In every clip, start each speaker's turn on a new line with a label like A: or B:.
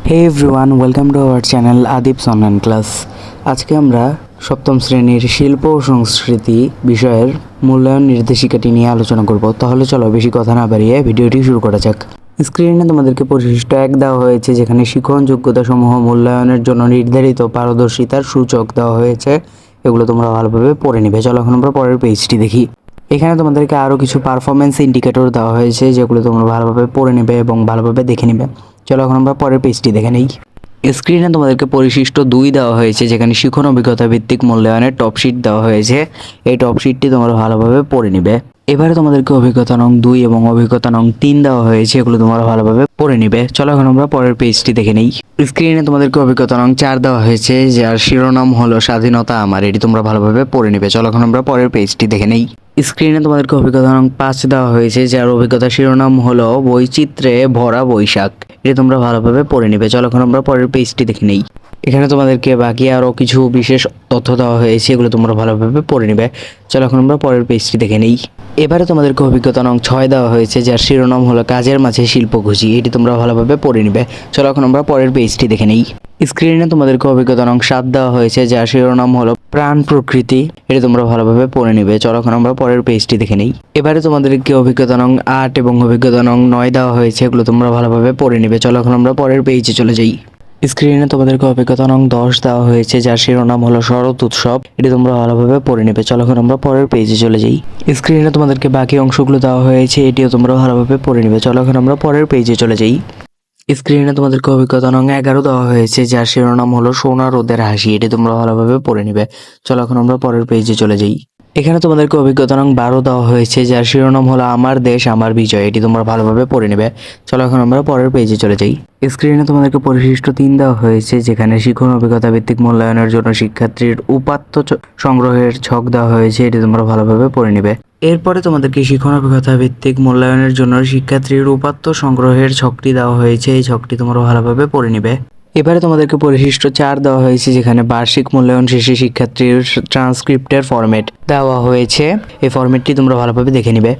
A: Hey everyone, welcome to our channel আদিপস online class. আজকে আমরা সপ্তম শ্রেণীর শিল্প ও সংস্কৃতি বিষয়ের মূল্যায়ন নির্দেশিকাটি নিয়ে আলোচনা করব। তাহলে চলো বেশি কথা না বাড়িয়ে ভিডিওটি শুরু করা যাক। স্ক্রিনে তোমাদেরকে পরিশিষ্ট 1 দেওয়া হয়েছে, যেখানে শিক্ষণ যোগ্যতাসমূহ মূল্যায়নের জন্য নির্ধারিত পারদর্শিতার সূচক দেওয়া হয়েছে। এগুলো তোমরা ভালোভাবে পড়ে নিবে। চলো এখন আমরা পরের পেজটি দেখি। এখানে তোমাদেরকে আরও কিছু পারফরমেন্স ইন্ডিকেটর দেওয়া হয়েছে, যেগুলো তোমরা ভালোভাবে পড়ে নেবে এবং ভালোভাবে দেখে নেবে। চলো এখন আমরা পরের পেজটি দেখে নেই। স্ক্রিনে তোমাদেরকে পরিশিষ্ট 2 দেওয়া হয়েছে, যেখানে শিখন অভিজ্ঞতা ভিত্তিক মূল্যায়নের টপশিট দেওয়া হয়েছে। এই টপশিটটি তোমরা ভালোভাবে পড়ে নিবে। এবারে তোমাদেরকে অভিজ্ঞতা নং 2 এবং অভিজ্ঞতা নং 3 দেওয়া হয়েছে, এগুলো তোমরা ভালোভাবে পড়ে নিবে। চলো এখন আমরা পরের পেজটি দেখে নেই। স্ক্রিনে তোমাদেরকে অভিজ্ঞতা নং 4 দেওয়া হয়েছে, যার শিরোনাম হলো স্বাধীনতা আমার। এটি তোমরা ভালোভাবে পড়ে নিবে। চলো এখন আমরা পরের পেজটি দেখে নেই। স্ক্রিনে তোমাদেরকে অভিজ্ঞতা নং 5 দেওয়া হয়েছে, যার অভিজ্ঞতা শিরোনাম হলো বৈচিত্র্যে ভরা বৈশাখ। এটি তোমরা ভালোভাবে পড়ে নিবে। চলো এখন আমরা পরের পেজটি দেখে নেই। এখানে তোমাদেরকে বাকি আরও কিছু বিশেষ তথ্য দেওয়া হয়েছে, এগুলো তোমরা ভালোভাবে পড়ে নিবে। চলো এখন আমরা পরের পেজটি দেখে নেই। এবারে তোমাদেরকে অভিজ্ঞতা নং 6 দেওয়া হয়েছে, যার শিরোনাম হলো কাজের মাঝে শিল্প খুঁজি। এটি তোমরা ভালোভাবে পড়ে নিবে। চলো এখন আমরা পরের পেজটি দেখে নেই। স্ক্রিনে তোমাদেরকে অভিজ্ঞতা নং 7 দেওয়া হয়েছে, যার শিরোনাম হলো প্রাণ প্রকৃতি। এটি তোমরা ভালোভাবে পড়ে নিবে। চলো এখন আমরা পরের পেজটি দেখে নেই। এবারে তোমাদেরকে অভিজ্ঞতা নং 8 এবং অভিজ্ঞতা নং 9 দেওয়া হয়েছে, এগুলো তোমরা ভালোভাবে পড়ে নিবে। চলো এখন আমরা পরের পেজে চলে যাই। স্ক্রিনে তোমাদেরকে অভিজ্ঞতা নং 10 দেওয়া হয়েছে, যার শিরোনাম হলো শরৎ উৎসব। এটি তোমরা ভালোভাবে পড়ে নেবে। চলো এখন আমরা পরের পেজে চলে যাই। স্ক্রিনে তোমাদেরকে বাকি অংশগুলো দেওয়া হয়েছে, এটিও তোমরা ভালোভাবে পড়ে নেবে। চলো এখন আমরা পরের পেজে চলে যাই। স্ক্রিনে তোমাদেরকে অভিজ্ঞতা নং 11 দেওয়া হয়েছে, যার শিরোনাম হলো সোনা রোদের হাসি। এটি তোমরা ভালোভাবে পড়ে নিবে। চলো এখন আমরা পরের পেজে চলে যাই। এখানে তোমাদেরকে অভিজ্ঞতা নং 12 দেওয়া হয়েছে, যার শিরোনাম হলো আমার দেশ আমার বিজয়। এটি তোমরা ভালোভাবে পড়ে নেবে। চলো এখন আমরা পরের পেজে চলে যাই। স্ক্রিনে তোমাদেরকে পরিশিষ্ট 3 দেওয়া হয়েছে, যেখানে শিক্ষণ অভিজ্ঞতা ভিত্তিক মূল্যায়নের জন্য শিক্ষার্থীর উপাত্ত সংগ্রহের ছক দেওয়া হয়েছে। এটি তোমরা ভালোভাবে পড়ে নিবে। এরপরে তোমাদেরকে শিক্ষণ অভিজ্ঞতা ভিত্তিক মূল্যায়নের জন্য শিক্ষার্থীর উপাত্ত সংগ্রহের ছকটি দেওয়া হয়েছে। এই ছকটি তোমরা ভালোভাবে পড়ে নিবে। এবারে তোমাদেরকে পরিশিষ্ট 4 দেওয়া হয়েছে, যেখানে বার্ষিক মূল্যায়ন শেষে শিক্ষার্থীর ট্রান্সক্রিপ্টের ফরম্যাট দেওয়া হয়েছে। এই ফরম্যাটটি তোমরা ভালোভাবে দেখে নিবে।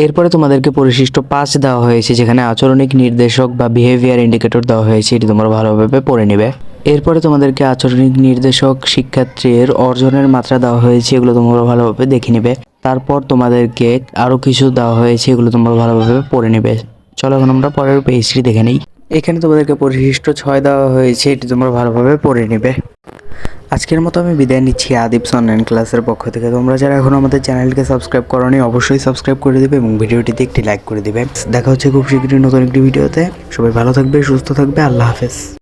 A: এরপরে তোমাদেরকে পরিশিষ্ট 5 দেওয়া হয়েছে, যেখানে আচরণিক নির্দেশক বা বিহেভিয়ার ইন্ডিকেটর দেওয়া হয়েছে। এটি তোমরা ভালোভাবে পড়ে নিবে। এরপরে তোমাদেরকে আচরণিক নির্দেশক শিক্ষার্থীর অর্জনের মাত্রা দেওয়া হয়েছে, এগুলো তোমরা ভালোভাবে দেখে নিবে। তারপর তোমাদেরকে আরও কিছু দেওয়া হয়েছে, এগুলো তোমরা ভালোভাবে পড়ে নিবে। চলো এখন আমরা পরের পেজটি দেখে নিই। এখানে তোমাদেরকে পরিশিষ্ট 6 দেওয়া হয়েছে, এটি তোমরা ভালোভাবে পড়ে নেবে। আজকের মতো আমি বিদায় নিচ্ছি আদিপস অনলাইন ক্লাসের পক্ষ থেকে। তোমরা যারা এখন আমাদের চ্যানেলকে সাবস্ক্রাইব করোনি, অবশ্যই সাবস্ক্রাইব করে দিবে এবং ভিডিওটিতে একটি লাইক করে দিবে। দেখা হচ্ছে খুব শীঘ্রই নতুন একটি ভিডিওতে। সবাই ভালো থাকবে, সুস্থ থাকবে। আল্লাহ হাফেজ।